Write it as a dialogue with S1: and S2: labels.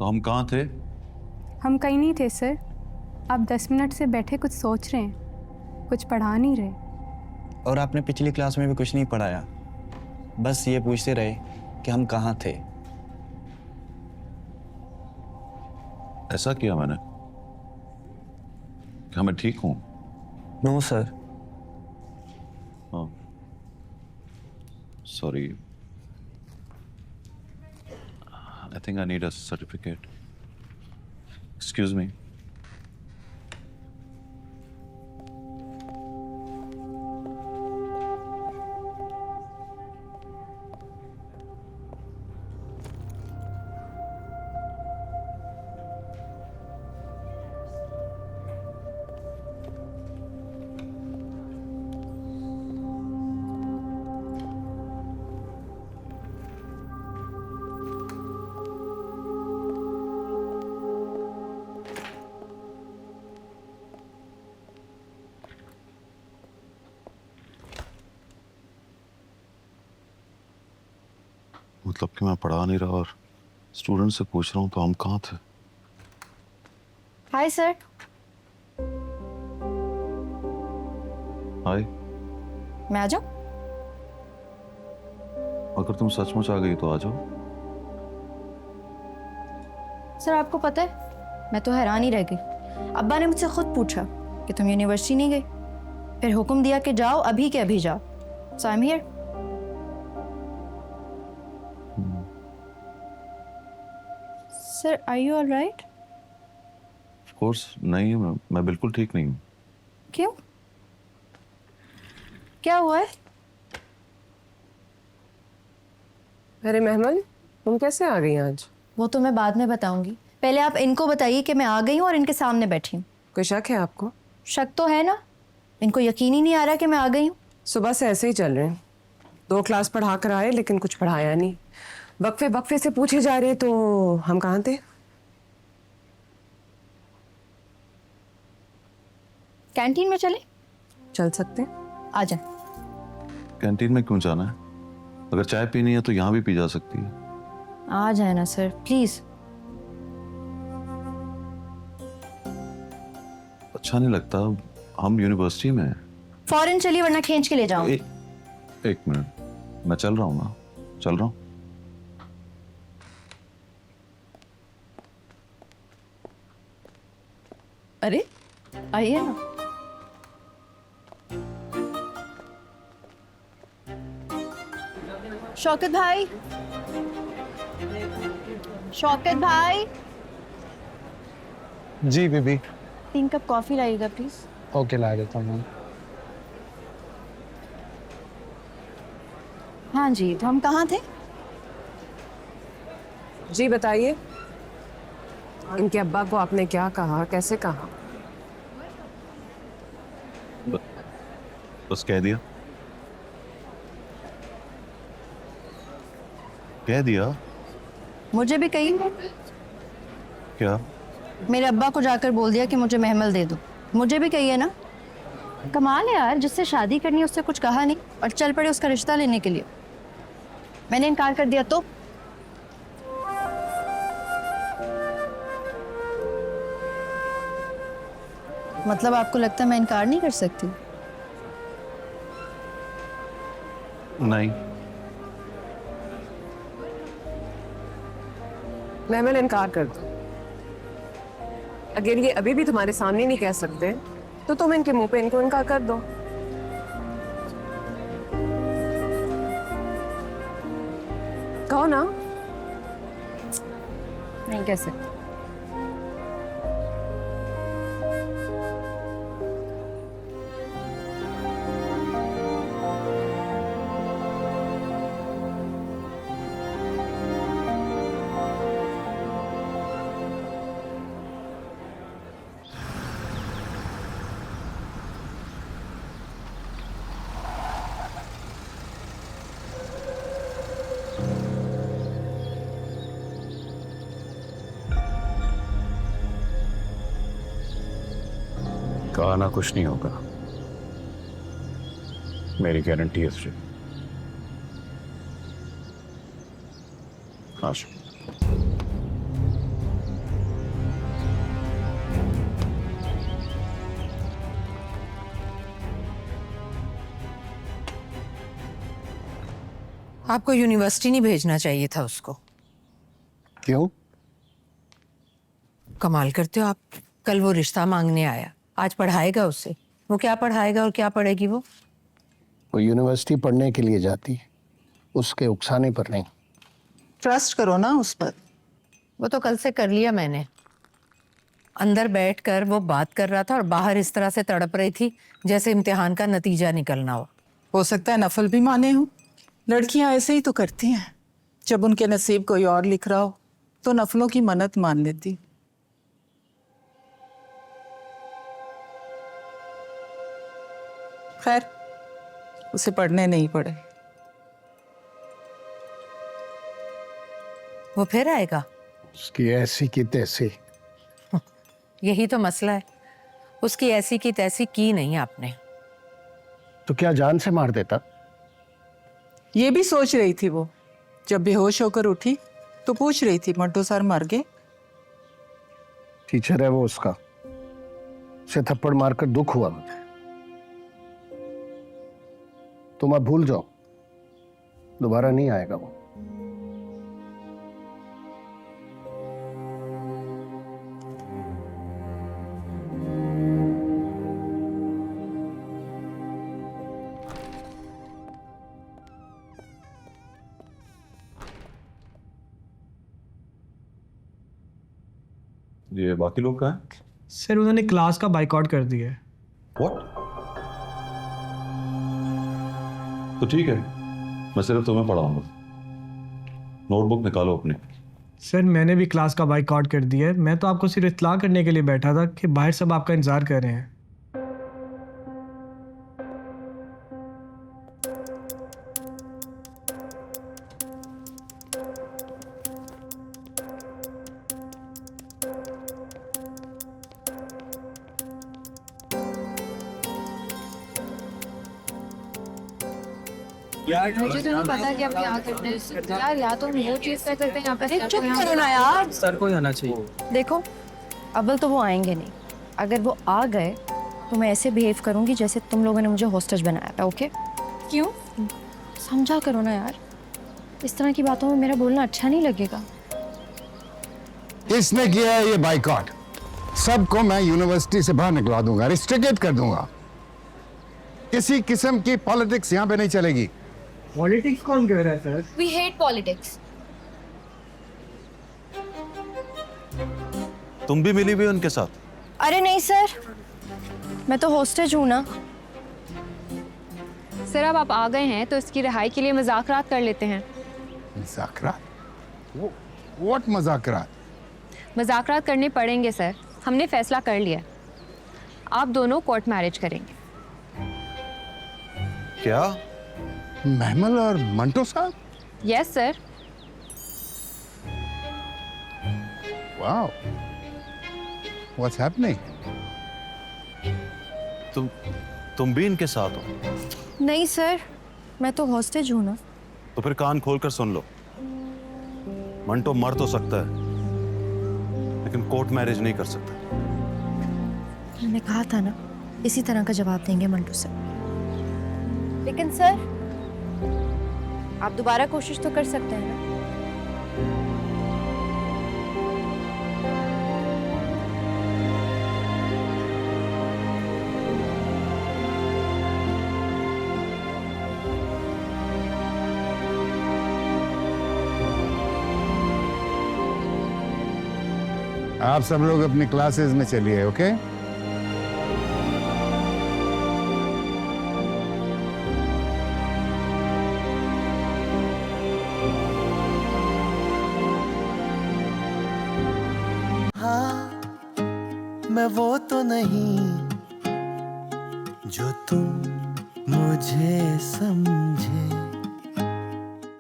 S1: तो हम कहाँ थे?
S2: हम कहीं नहीं थे सर। आप 10 मिनट से बैठे कुछ सोच रहे हैं, कुछ पढ़ा नहीं रहे।
S3: और आपने पिछली क्लास में भी कुछ नहीं पढ़ाया, बस ये पूछते रहे कि हम कहाँ थे।
S1: ऐसा किया मैंने? क्या मैं ठीक हूँ?
S3: No sir.
S1: हाँ, sorry. I think I need a certificate. Excuse me. मतलब कि मैं पढ़ा नहीं रहा और स्टूडेंट से पूछ रहा हूँ तो हम कहाँ थे?
S4: Hi sir.
S1: हाय।
S4: मैं आ जाऊं?
S1: अगर तुम सचमुच आ गई तो आ जाओ।
S4: सर आपको पता है, मैं तो हैरान ही रह गई। अब्बा ने मुझसे खुद पूछा कि तुम यूनिवर्सिटी नहीं गई, फिर हुक्म दिया कि जाओ, अभी के अभी जाओ। So I am here. Sir are you alright?
S1: Of course नहीं, मैं बिल्कुल ठीक नहीं हूँ।
S4: क्यों? क्या हुआ है?
S5: अरे महमल, तुम कैसे आ गई आज?
S4: वो तो मैं बाद में बताऊंगी, पहले आप इनको बताइए कि मैं आ गई हूँ और इनके सामने बैठी हूँ।
S5: कोई शक है आपको?
S4: शक तो है ना, इनको यकीन ही नहीं आ रहा कि मैं आ गई हूँ।
S5: सुबह से ऐसे ही चल रहे हैं। 2 क्लास पढ़ा कर आए लेकिन कुछ पढ़ाया नहीं। वक्फे वक्फे से पूछे जा रहे, तो हम कहाँ थे?
S4: कैंटीन में चले?
S5: चल सकते?
S4: आ जाए।
S1: कैंटीन में क्यों जाना है? अगर चाय पीनी है तो यहाँ भी पी जा सकती है।
S4: आ जाए ना सर, प्लीज।
S1: अच्छा नहीं लगता, हम यूनिवर्सिटी में हैं।
S4: फौरन चलिए वरना खींच के ले जाऊं।
S1: एक मिनट, मैं चल रहा हूँ ना, चल रहा हूँ।
S4: अरे आइए ना। शौकत भाई, शौकत भाई,
S6: जी बीबी।
S4: 3 कप कॉफी लाइएगा प्लीज।
S6: ओके, ला देता हूँ।
S4: हाँ जी, तो हम कहाँ थे?
S5: जी बताइए, इनके अब्बा को आपने क्या कहा, कैसे कहा?
S1: बस कह दिया। कह दिया?
S4: मुझे भी कही।
S1: क्या?
S4: मेरे अब्बा को जाकर बोल दिया कि मुझे महमल दे दो। मुझे भी कही है ना। कमाल है यार, जिससे शादी करनी है उससे कुछ कहा नहीं और चल पड़े उसका रिश्ता लेने के लिए। मैंने इनकार कर दिया तो? मतलब आपको लगता है मैं इनकार नहीं कर सकती?
S1: नहीं।
S5: महमल इनकार कर दो। अगर ये अभी भी तुम्हारे सामने नहीं कह सकते तो तुम इनके मुंह पे इनको इनकार कर दो। कहो ना।
S4: नहीं कह सकती।
S7: कहा ना कुछ नहीं होगा, मेरी गारंटी है तुझे। हाँ
S6: आपको यूनिवर्सिटी नहीं भेजना चाहिए था उसको।
S8: क्यों?
S6: कमाल करते हो आप। कल वो रिश्ता मांगने आया, आज पढ़ाएगा उसे। वो क्या पढ़ाएगा और क्या पढ़ेगी वो?
S8: वो यूनिवर्सिटी पढ़ने के लिए जाती है, उसके उकसाने पर नहीं।
S9: ट्रस्ट करो ना उस पर।
S6: वो तो कल से कर लिया मैंने। अंदर बैठकर वो बात कर रहा था और बाहर इस तरह से तड़प रही थी जैसे इम्तिहान का नतीजा निकलना हो
S9: सकता है नफल भी माने हो। लड़कियां ऐसे ही तो करती हैं, जब उनके नसीब कोई और लिख रहा हो तो नफलों की मन्नत मान लेती। खैर, उसे पढ़ने नहीं पड़े।
S6: वो फिर आएगा।
S8: उसकी ऐसी की तैसी।
S6: यही तो मसला है, उसकी ऐसी की तैसी की नहीं आपने।
S8: तो क्या जान से मार देता?
S9: ये भी सोच रही थी वो, जब बेहोश होकर उठी तो पूछ रही थी मंटो सर मर गए।
S8: टीचर है वो उसका, उसे थप्पड़ मारकर दुख हुआ मुझे। तुम अब भूल जाओ, दोबारा नहीं आएगा वो।
S1: ये बाकी लोग कहाँ हैं?
S10: सर उन्होंने क्लास का बाइकआउट कर दिया है।
S1: What? तो ठीक है, मैं सिर्फ तुम्हें पढ़ाऊंगा। नोटबुक निकालो अपनी।
S10: सर मैंने भी क्लास का बाइकआउट कर दिया है। मैं तो आपको सिर्फ इत्तला करने के लिए बैठा था कि बाहर सब आपका इंतजार कर रहे हैं।
S4: मुझे तो नहीं पता कि आप यहाँ करते हैं यार, या तो वो चीज़ तय करते हैं यहाँ पे। चुप करो ना यार।
S10: सर को ही आना चाहिए।
S4: देखो, अव्वल तो वो आएंगे नहीं। अगर वो आ गए तो मैं ऐसे बिहेव करूंगी जैसे तुम लोगों ने मुझे हॉस्टेज बनाया था। ओके? क्यों? समझा करो ना यार, इस तरह की बातों में मेरा बोलना अच्छा नहीं लगेगा।
S8: इसने किया है ये बाइकआउट, सबको मैं यूनिवर्सिटी से बाहर निकलवा दूंगा, रिस्ट्रिक्ट कर दूंगा। किसी किस्म की पॉलिटिक्स यहाँ पे नहीं चलेगी।
S10: पॉलिटिक्स कौन कह रहा है सर?
S4: We hate politics.
S1: तुम भी मिली हुई उनके साथ?
S4: अरे नहीं सर, मैं तो हॉस्टेज हूँ ना।
S2: सर अब आप आ गए हैं तो इसकी रिहाई के लिए मुज़ाकरात कर लेते हैं।
S8: मुज़ाकरात? What मुज़ाकरात?
S2: मुज़ाकरात करने पड़ेंगे सर, हमने फैसला कर लिया। आप दोनों कोर्ट मैरिज करेंगे।
S1: क्या?
S8: महमल और मंटो साहब?
S2: Yes sir.
S8: Wow, what's happening?
S1: तुम भी इनके साथ हो?
S4: नहीं सर, मैं तो हॉस्टेज हूँ ना।
S1: तो फिर कान खोलकर सुन लो, मंटो मर तो सकता है लेकिन कोर्ट मैरिज नहीं कर सकता।
S4: मैंने कहा था ना, इसी तरह का जवाब देंगे मंटू सर। लेकिन सर, आप दोबारा कोशिश तो कर सकते हैं ना।
S8: आप सब लोग अपनी क्लासेस में चलिए, ओके?
S11: हाँ, मैं वो तो नहीं जो तुम मुझे समझे।